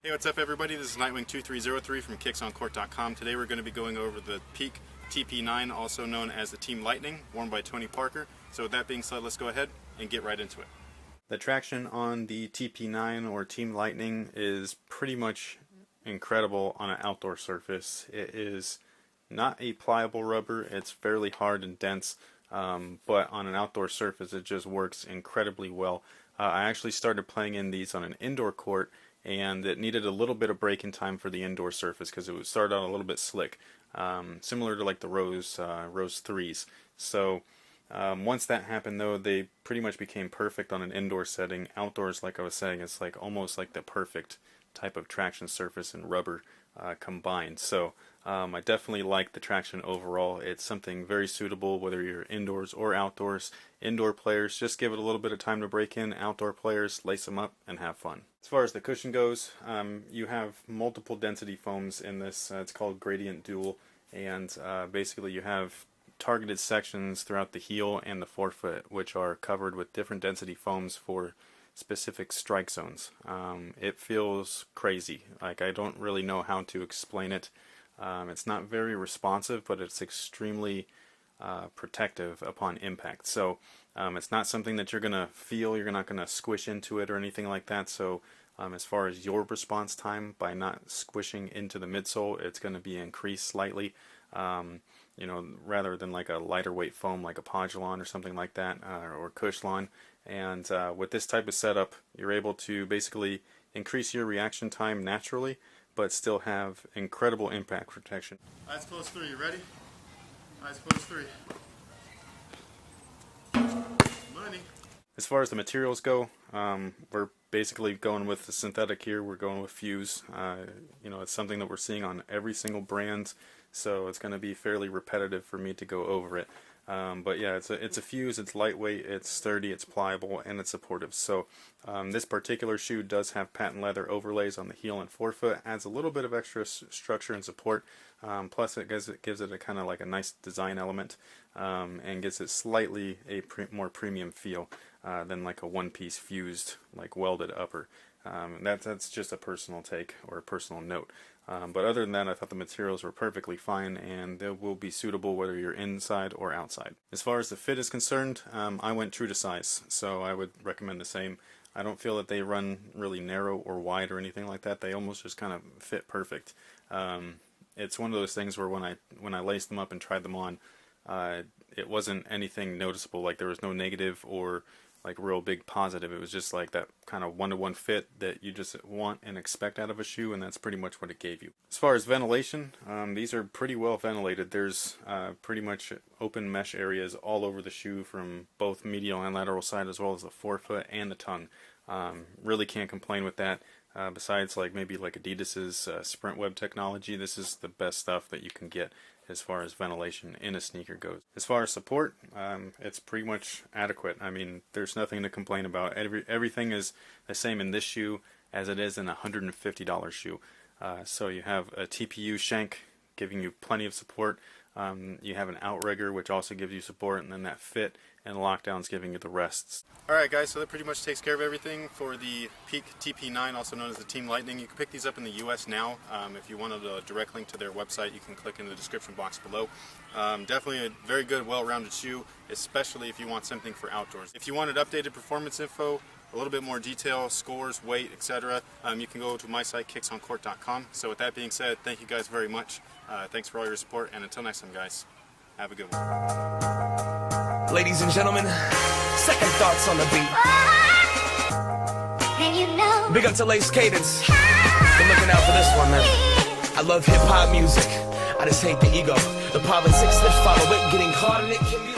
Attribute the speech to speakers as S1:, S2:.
S1: Hey, what's up everybody? This is Nightwing2303 from kicksoncourt.com. Today we're going to be going over the Peak TP9, also known as the Team Lightning, worn by Tony Parker. So with that being said, let's go ahead and get right into it. The traction on the TP9 or Team Lightning is pretty much incredible on an outdoor surface. It is not a pliable rubber, it's fairly hard and dense, but on an outdoor surface it just works incredibly well. I actually started playing in these on an indoor court, and it needed a little bit of break-in time for the indoor surface because it would start out a little bit slick, similar to like the Rose 3s. So once that happened though, they pretty much became perfect on an indoor setting. Outdoors, like I was saying, it's like almost like the perfect type of traction surface and rubber combined. So I definitely like the traction overall. It's something very suitable whether you're indoors or outdoors. Indoor players, just give it a little bit of time to break in. Outdoor players, lace them up and have fun. As far as the cushion goes, you have multiple density foams in this. It's called Gradient Dual, and basically you have targeted sections throughout the heel and the forefoot which are covered with different density foams for specific strike zones. It feels crazy. Like, I don't really know how to explain it. It's not very responsive, but it's extremely protective upon impact. So it's not something that you're gonna feel. You're not gonna squish into it or anything like that. So as far as your response time, by not squishing into the midsole, it's going to be increased slightly. You know, rather than like a lighter weight foam like a Podulon or something like that, or Cushlon. And with this type of setup, you're able to basically increase your reaction time naturally, but still have incredible impact protection. Eyes closed 3, you ready? Eyes closed 3. Money. As far as the materials go, we're basically going with the synthetic here. We're going with fuse. You know, it's something that we're seeing on every single brand, so it's going to be fairly repetitive for me to go over it. But yeah, it's a fuse. It's lightweight, it's sturdy, it's pliable, and it's supportive. So this particular shoe does have patent leather overlays on the heel and forefoot. Adds a little bit of extra structure and support. Plus it gives it a kind of like a nice design element, and gives it slightly a more premium feel than like a one-piece fused, like welded upper. That's just a personal take or a personal note. But other than that, I thought the materials were perfectly fine, and they will be suitable whether you're inside or outside. As far as the fit is concerned, I went true to size, so I would recommend the same. I don't feel that they run really narrow or wide or anything like that. They almost just kind of fit perfect. It's one of those things where when I laced them up and tried them on, it wasn't anything noticeable. Like, there was no negative or like real big positive. It was just like that kind of one-to-one fit that you just want and expect out of a shoe, and that's pretty much what it gave you. As far as ventilation, these are pretty well ventilated. There's pretty much open mesh areas all over the shoe from both medial and lateral side, as well as the forefoot and the tongue. Really can't complain with that. Besides like maybe like Adidas's Sprint Web technology, this is the best stuff that you can get as far as ventilation in a sneaker goes. As far as support, it's pretty much adequate. I mean, there's nothing to complain about. Everything is the same in this shoe as it is in a $150 shoe. So you have a TPU shank giving you plenty of support. You have an outrigger which also gives you support, and then that fit and lockdowns giving you the rests. Alright guys, so that pretty much takes care of everything for the Peak TP9, also known as the Team Lightning. You can pick these up in the US now. If you wanted a direct link to their website, you can click in the description box below. Definitely a very good, well-rounded shoe, especially if you want something for outdoors. If you wanted updated performance info, a little bit more detail, scores, weight, etc., you can go to my site, kicksoncourt.com. So with that being said, thank you guys very much. Thanks for all your support, and until next time guys, have a good one.
S2: Ladies and gentlemen, second thoughts on the beat.
S3: And you know,
S2: Big up to Lace Cadence. Been looking out for this one, man. I love hip-hop music. I just hate the ego. The politics that follow it, getting caught in it can be